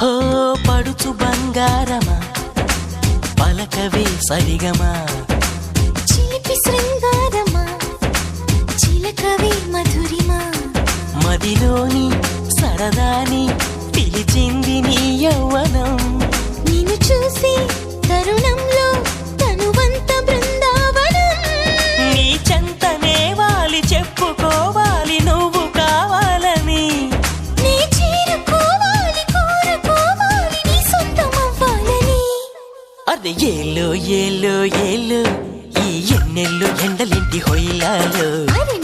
ఓ పడుచు బంగారమా పలకవే సరిగమా చిలిపి శృంగారమా చిలకవే మధురిమా మదిలోని సరదాని పిలిచింది నీ యవ్వనం నిన్ను చూసి తరుణంలో తనువంత బృందావనం నీ చెంతనే వాలి చెప్పుకోవాలి నువ్వు కావాలని నీ చేరుకోవాలి కోరుకోవాలి నీ సొంతమవ్వాలని అదే ఏలో ఏలో ఏలో ఈ ఎన్నెల్లో ఎండలింటి హొయ్యాలో అరే